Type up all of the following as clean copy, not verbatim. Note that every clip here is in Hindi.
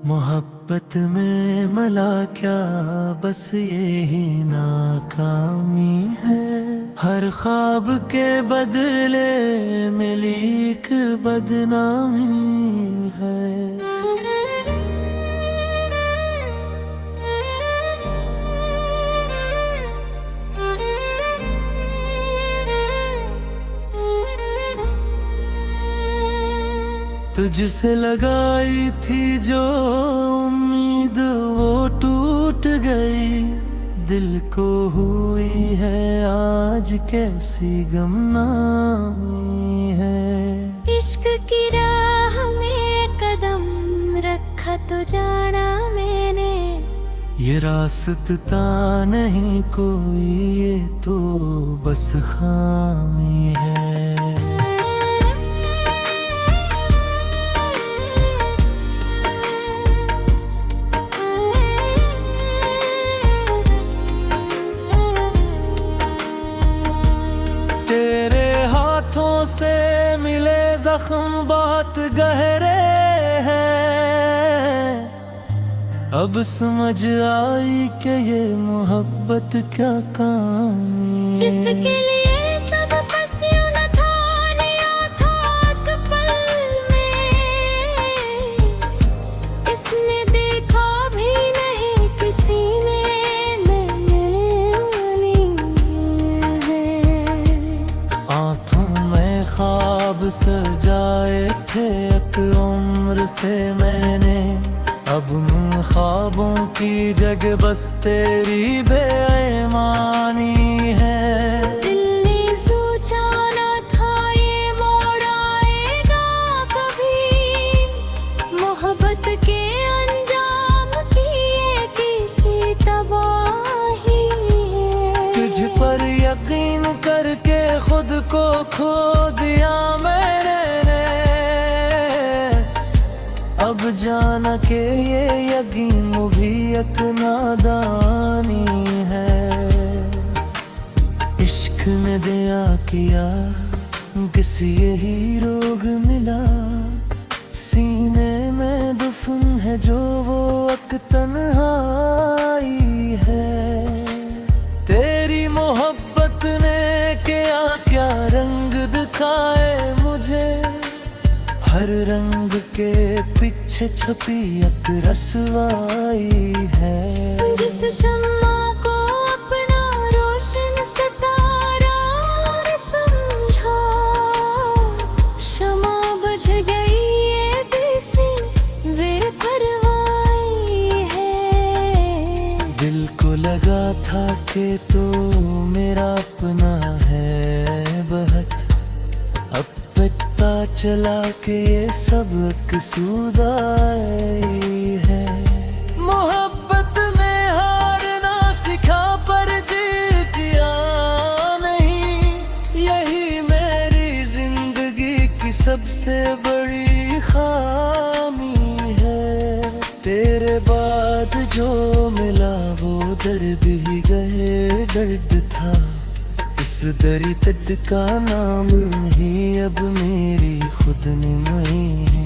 मोहब्बत में मला क्या बस यही नाकामी है। हर ख्वाब के बदले मिली एक बदनामी है। तुझसे लगाई थी जो उम्मीद वो टूट गई। दिल को हुई है आज कैसी गमनामी है। इश्क की राह में कदम रखा तो जाना मैंने, ये रास्ता नहीं कोई, ये तो बस खामी है। से मिले जख्म बहुत गहरे हैं। अब समझ आई कि ये मोहब्बत क्या काम है। जिसके लिए सब बस यूं न था लिया था एक पल में, इसने देखा भी नहीं किसी ने ख्वाब सजाए थे एक उम्र से मैंने। अब उन ख्वाबों की जगह बस तेरी बेईमानी है। दिल ने सोचा न था ये मोड़ आएगा कभी, मोहब्बत के अंजाम की ये किसी तबाही है। तुझ पर यकीन करके खुद को खो दिया मैंने। अब जाना के ये यकीन भी एक नादानी है। इश्क ने दिया किया किसी यही रोग मिला। सीने में दुफन है जो वो एक तन्हाई है। तेरी मोहब्बत ने क्या रंग दिखाए मुझे। हर रंग के पीछे छुपी एक रसवाई है। जिस शम्मा को अपना रोशन सितारा समझा, शमा बुझ गई ये बेसी बेपरवाही है। दिल को लगा था कि तो मेरा अपना है बहुत। अब पता चला कि ये सब कसूदाई है। मोहब्बत में हारना सिखा पर जीतिया नहीं। यही मेरी जिंदगी की सबसे बड़ी खामी है। तेरे बाद जो मिला वो दर्द ही गए दर्द था। इस दर्द का नाम ही अब मेरी खुद निमाई है।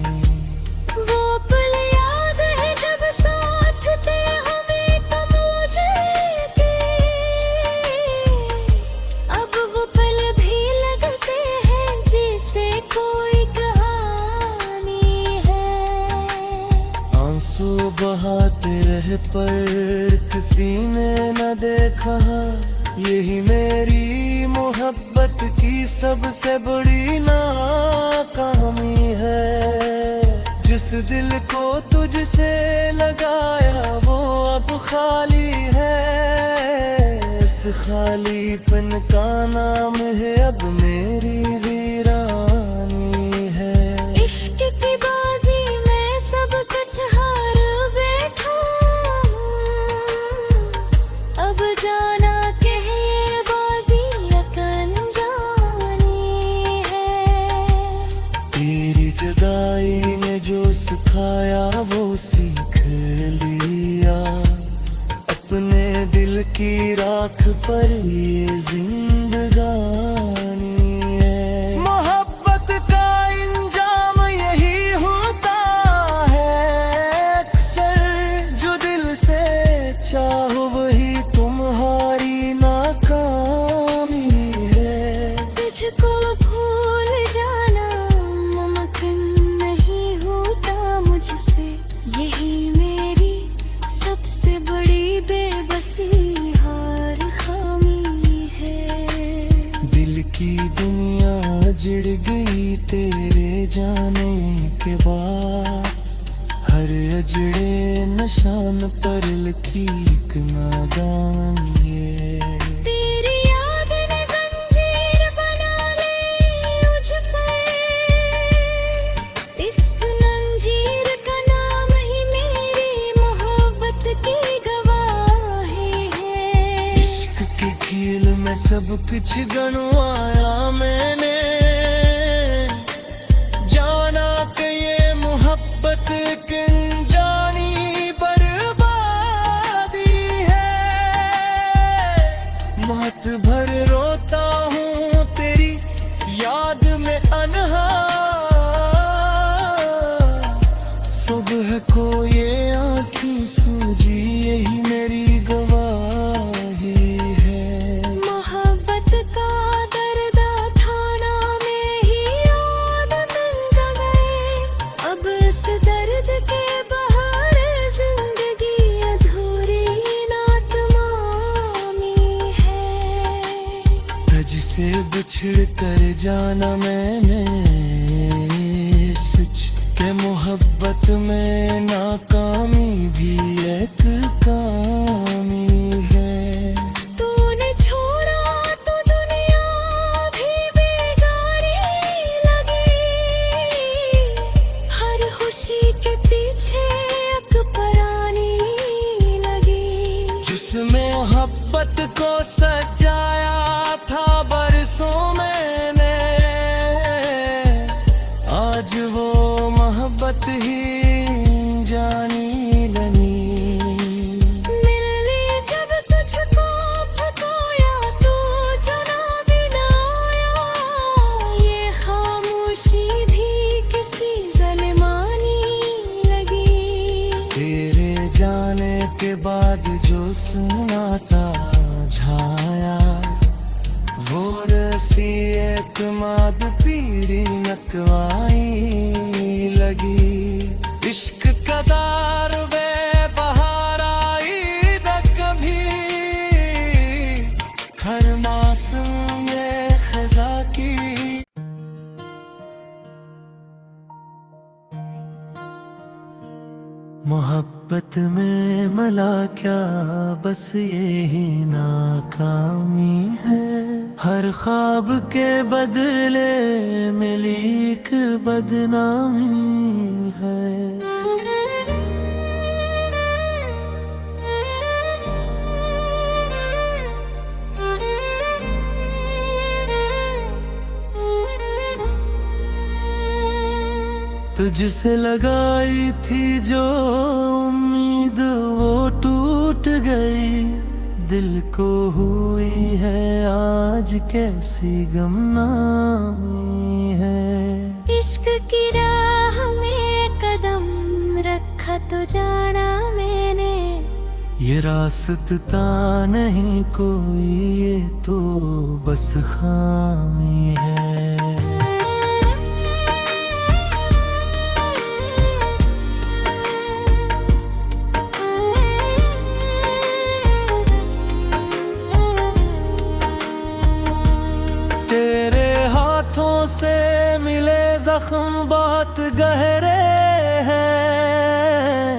वो पल याद है जब साथ थे हमें तो मुझे के, अब वो पल भी लगते हैं जैसे कोई कहानी है। आंसू बहाते रहे पर किसी ने न देखा। यही मेरी मोहब्बत की सबसे बड़ी नाकामी है। जिस दिल को तुझसे लगाया वो अब खाली है। इस खालीपन का नाम है अब मेरी वीरानी है। इश्क की बाजी में सब कुछ हार बैठा। अब जाना जुदाई ने जो सिखाया वो सीख लिया। अपने दिल की राख पर ये जिंदगानी है। मोहब्बत का इंजाम यही होता है। भूल जाना मुमकिन नहीं होता मुझसे। यही मेरी सबसे बड़ी बेबसी हार खामी है। दिल की दुनिया जिड़ गई तेरे जाने के बाद, हर अजड़े निशान पर लिखी एक नादानी है। तेरी याद ने जंजीर बना ली मुझ पे, इस जंजीर का नाम ही मेरी मोहब्बत की गवाही है। इश्क के खेल में सब कुछ गंवाया मैंने, जाना कि ये मोहब्बत किन जानी बर्बादी है। मौत भर रोता हूँ तेरी याद में अनहा, सुबह को ये आँखें सूजी यही मेरी गवाही है। मोहब्बत का दर्द थाना में ही याद मिल गए। अब इस दर्द के बाहर जिंदगी अधूरी ना तमामी है। तुझसे बिछड़ कर जाना मैंने सच के मोहब्बत में नाकामी भी एक कामी है। तूने छोड़ा तो दुनिया भी बेगारी लगी। हर खुशी के पीछे एक परानी लगी। जिस मोहब्बत को सजाया था बरसों मैंने, आज वो मोहब्बत ही जानी लगी। मिलने जब तुझको फकाया तो जना भी ना आया। ये खामोशी भी किसी ज़ल्मानी लगी। तेरे जाने के बाद जो सन्नाटा छाया, वो रसी एतमाद पीरी नकवाई लगी। इश्क का दार बेबहार आई न कभी, हर मौसम में खज़ा की। मोहब्बत में मला क्या बस यही नाकामी है। हर ख्वाब के बदले मिली एक बदनामी है। तुझसे लगाई थी जो उम्मीद वो टूट गई। दिल को हुई है आज कैसी गमनामी है। इश्क की राह में कदम रखा तो जाना मैंने। ये रास्ता नहीं कोई, ये तो बस खामी है। से मिले जख्म बहुत गहरे हैं।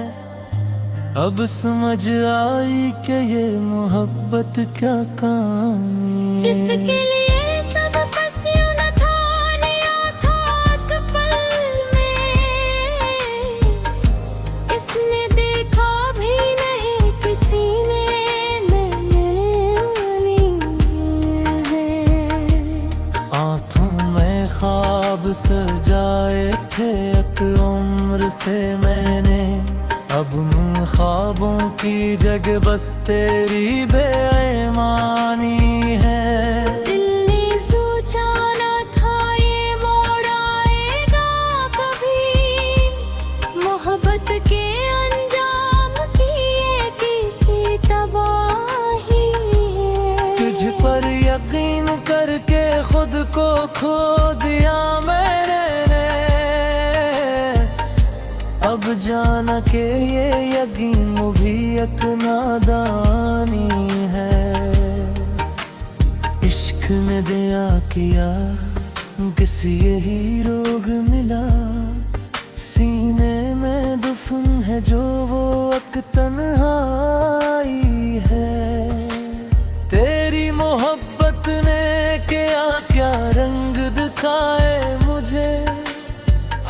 अब समझ आई कि ये मोहब्बत क्या काम जिसके लिए सब बस यूं न था लिया था एक पल में। इसने देखा भी नहीं किसी ने ख्वाब सजाए थे एक उम्र से मैंने। अब उन ख्वाबों की जगह बस तेरी बेईमानी है। दिल ने सोचा न था ये मोड़ आएगा कभी। मोहब्बत के अंजाम की ये किसी तबाही है। तुझ पर यकीन करके खुद को खो दिया मैंने, अब जाना के ये यकीन भी एक नादानी है। इश्क ने दिया किया किसी यही रोग मिला, सीने में दुफन है जो वो एक तन्हाई है। तेरी मोहब्बत ने क्या रंग दिखाए मुझे,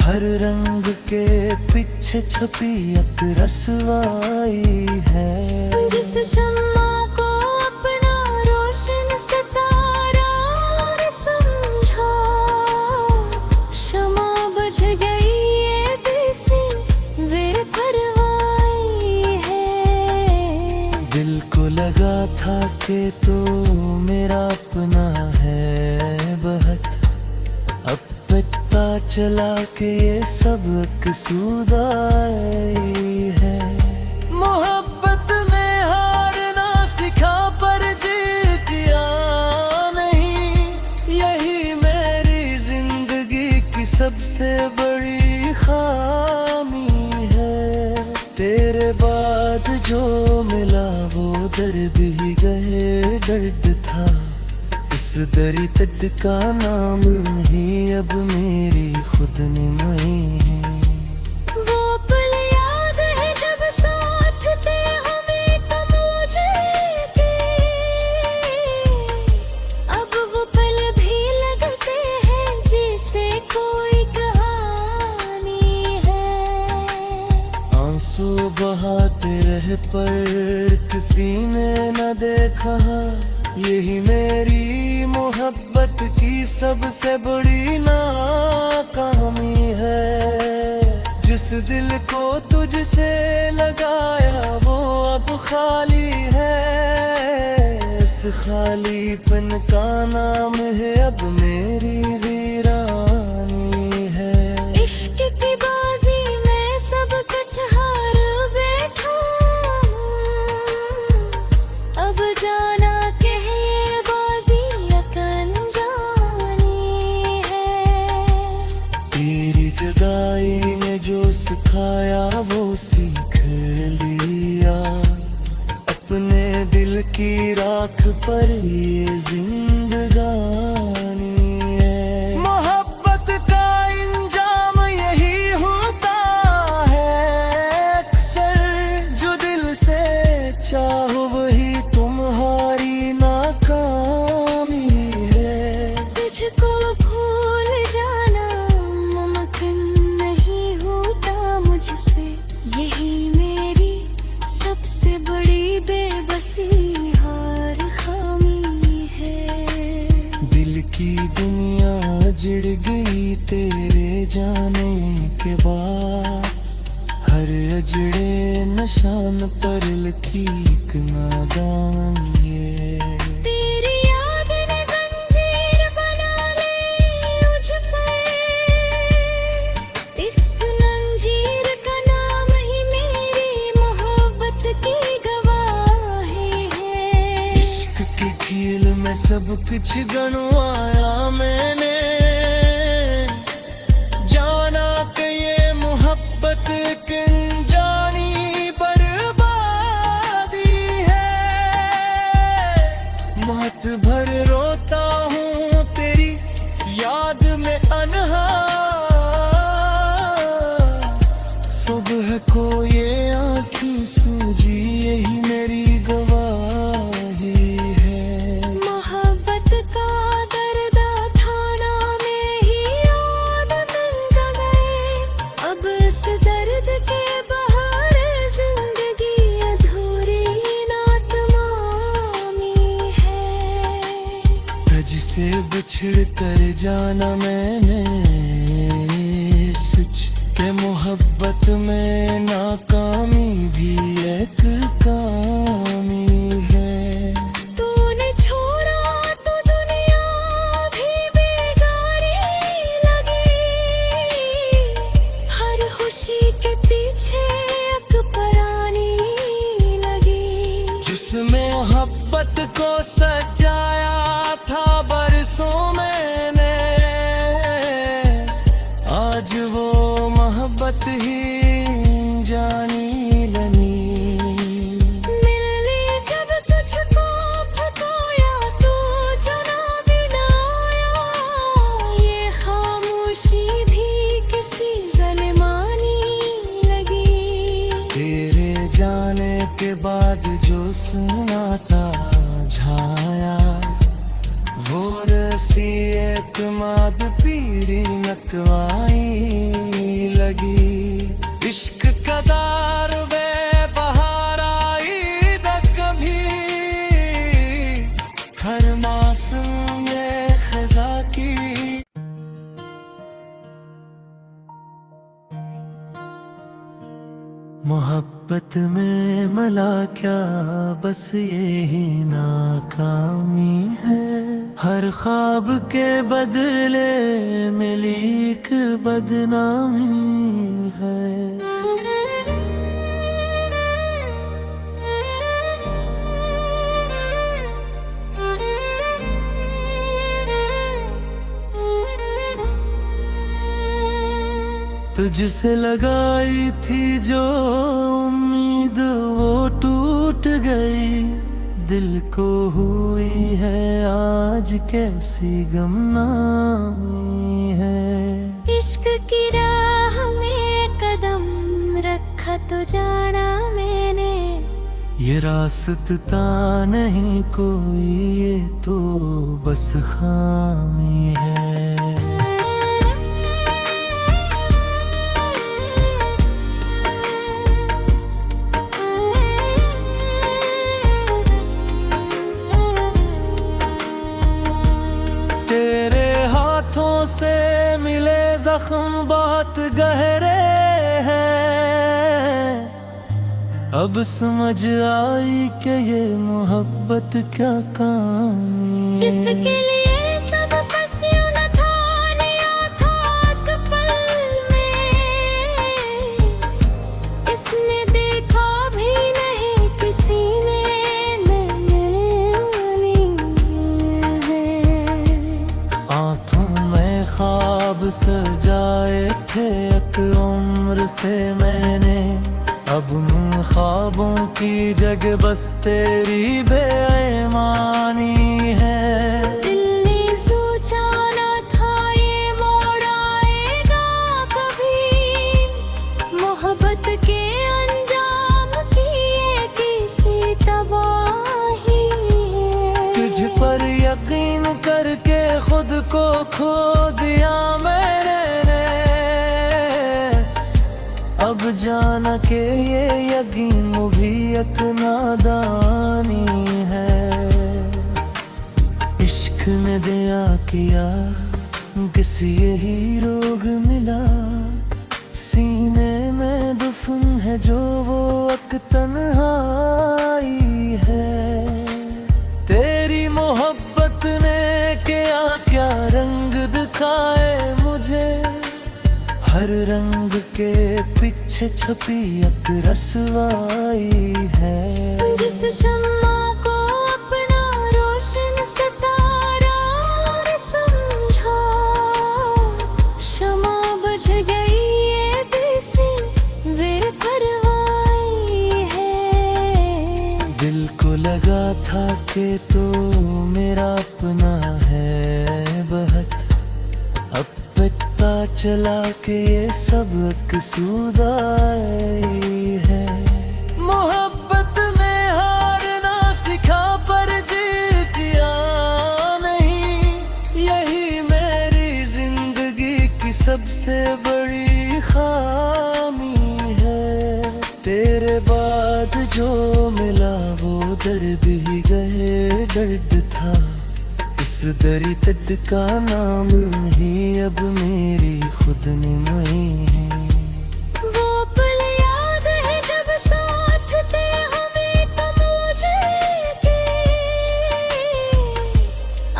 हर रंग के पीछे छपी एक रसवाई है। जिस शम्मा को अपना रोशन सितारा समझा, शमा बुझ गई ये बेसी बेपरवाही है। दिल को लगा था कि तो मेरा अपना है बहुत, अब पता चला कि ये सब कसूदाई है। मोहब्बत में हारना सिखा पर जीतिया नहीं, यही मेरी जिंदगी की सबसे बड़ी खामी है। तेरे बाद जो मिला वो दर्द ही गए दर्द था, इस दर्द का नाम ही अब मेरी खुद निमाई है। वो पल याद है जब साथ थे हमें तो मुझे के, अब वो पल भी लगते हैं जैसे कोई कहानी है। आंसू बहाते रहे पर किसी ने न देखा, यही मेरी मोहब्बत की सबसे बड़ी नाकामी है। जिस दिल को तुझसे लगाया वो अब खाली है, इस खालीपन का नाम है अब मेरी वीरानी है। इश्क की बाजी में सब कुछ हार बैठा, अब जाना जुदाई ने जो सिखाया वो सीख लिया, अपने दिल की राख पर ये जिंदगानी है। मोहब्बत का इंजाम यही होता है अक्सर, जो दिल से चाहो वही तुम्हारी नाकामी है। तुझको भूल जाना नहीं होता मुझसे, यही मेरी सबसे बड़ी बेबसी हार खामी है। दिल की दुनिया जिड़ गई तेरे जाने के बाद, हर अजड़े निशान पर लिखी एक नादानी है। तेरी याद ने जंजीर बना ली मुझ पे, इस जंजीर का नाम ही मेरी मोहब्बत की गवाही है। इश्क के खेल में सब कुछ गंवाया मैंने, जाना कि ये मोहब्बत एक जानी बर्बादी है। मौत भर रोता हूँ तेरी याद में अनहा, सुबह को ये आँखें सूजी यही मेरी गवाही है। मोहब्बत का दर्द थाना में ही याद मिल गए, अब इस दर्द के बाहर जिंदगी अधूरी ना तमामी है। तुझसे बिछड़ कर जाना मैंने सच के, मोहब्बत में नाकामी भी एक कामी है। तूने छोड़ा तो दुनिया भी बेगारी लगी, हर खुशी के पीछे एक परानी लगी। जिसमें मोहब्बत को सजाया था बरसों मैंने, जो सन्नाटा छाया, वो रसी एतमाद पीरी नकवाई लगी। इश्क कदार वे बहार आई द कभी, हर मौसम में खजा की। मोहब्बत में मला क्या, बस यही नाकामी है। हर ख्वाब के बदले मिली एक बदनामी है। तुझसे लगाई थी जो उम्मीद वो टूट गई। दिल को हुई है आज कैसी गमनामी है। इश्क की राह में कदम रखा तो जाना मैंने, ये रास्ता नहीं कोई, ये तो बस खामी है। तेरे हाथों से मिले जख्म बहुत गहरे हैं। अब समझ आई कि ये मोहब्बत क्या काम। जिसके लिए सब बस यूं न था, लिया था एक पल में। इसने देखा भी नहीं किसी ने, ख्वाब सजाए थे एक उम्र से मैंने। अब उन ख्वाबों की जगह बस तेरी बेईमानी है। दिल ने सोचा न था ये मोड़ आएगा कभी। मोहब्बत के अंजाम की ये किसी तबाही है। तुझ पर यकीन करके खुद को खो दिया मैंने। अब जाना कि ये यकीन भी एक नादानी है। इश्क ने दिया किया किसी यही रोग मिला। सीने में दफन है जो वो एक तन्हाई है। तेरी मोहब्बत ने क्या क्या रंग दिखाए मुझे। हर रंग के पीछे छुपी एक रसवाई है। जिस शम्मा को अपना रोशन सितारा समझा, शमा बुझ गई ये बेसी बेपरवाही है। दिल को लगा था कि तो मेरा अपना है बहुत। अब पता चला कि ये सब कसूदाई है। मोहब्बत में हारना सिखा पर जीतिया नहीं। यही मेरी जिंदगी की सबसे बड़ी खामी है। तेरे बाद जो मिला वो दर्द ही गए दर्द था। इस दर्द का नाम ही अब मेरी खुद निमाई है। वो पल याद है जब साथ थे हमें तो मुझे के।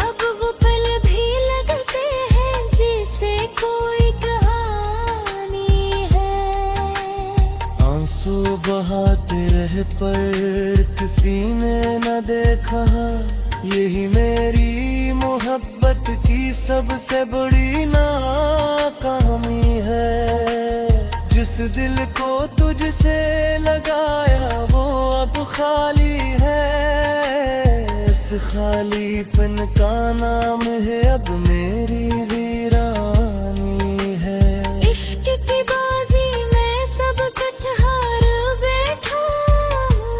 अब वो पल भी लगते हैं जैसे कोई कहानी है। आंसू बहाते रहे पर किसी ने न देखा। यही मेरी मोहब्बत की सबसे बड़ी नाकामी है। जिस दिल को तुझसे लगाया वो अब खाली है। इस खालीपन का नाम है अब मेरी वीरानी है। इश्क की बाजी में सब कुछ हार बैठा हूँ।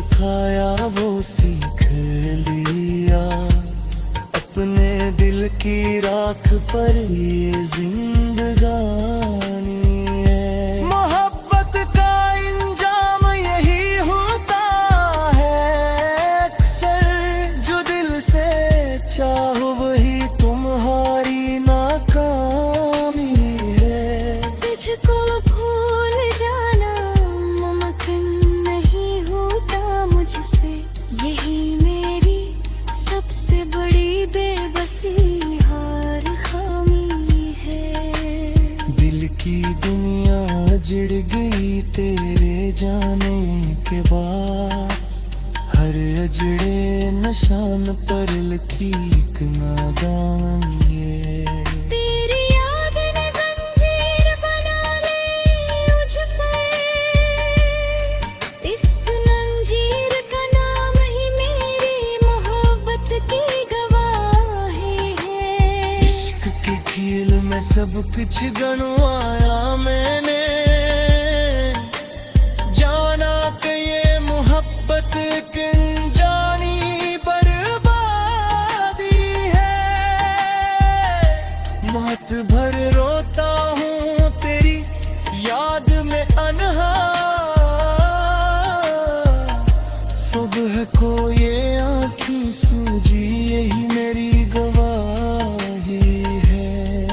सिखाया वो सीख लिया, अपने दिल की राख पर ये जिंदगानी है। मोहब्बत का इंजाम यही होता है अक्सर, जो दिल से चाहो वही तुम्हारी नाकामी है। तुझको भूल जाना मुमकिन नहीं होता मुझसे, यही मेरी सबसे बड़ी बेबसी हार खामी है। दिल की दुनिया जिड़ गई तेरे जाने के बाद, हर अजड़े निशान पर लिखी एक नादान ये। तेरी याद ने जंजीर बना ली मुझ पे, इस जंजीर का नाम ही मेरी मोहब्बत की गवाही है। इश्क के खेल में सब कुछ गंवाया मैंने, जाना कि ये मोहब्बत की जानी बर्बादी है। मौत भर रोता हूँ तेरी याद में अनहा, सुबह को ये आँखें सूजी यही मेरी गवाही है।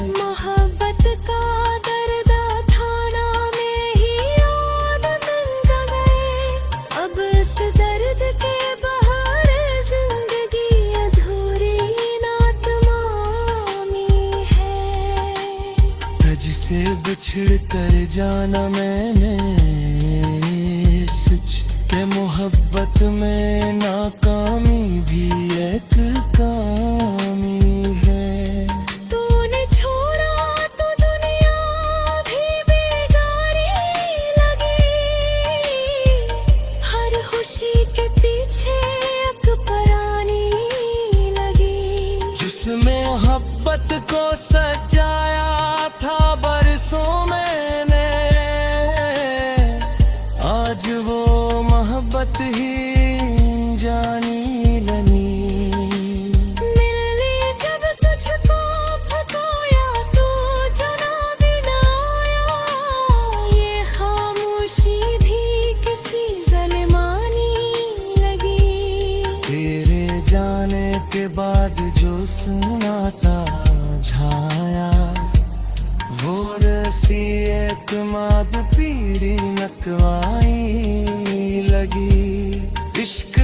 मोहब्बत का दर्द थाना में ही याद मिल गए, अब इस दर्द के बाहर जिंदगी अधूरी ना तमामी है। तुझसे बिछड़ कर जाना मैंने सच के, मोहब्बत में नाकामी भी एक कामी है। तूने छोड़ा तो दुनिया भी बेगारी लगी, हर खुशी के पीछे एक परानी लगी। जिसमें मोहब्बत को सजाया था बरसों मैंने, आज वो मोहब्बत ही जानी लनी। मिल ली जब तुझको फकाया तो जना भी ना आया, ये खामोशी भी किसी ज़ल्मानी लगी। तेरे जाने के बाद जो सन्नाटा छाया, वो रसी एतमाद पीरी नकवाई लगी। इश्क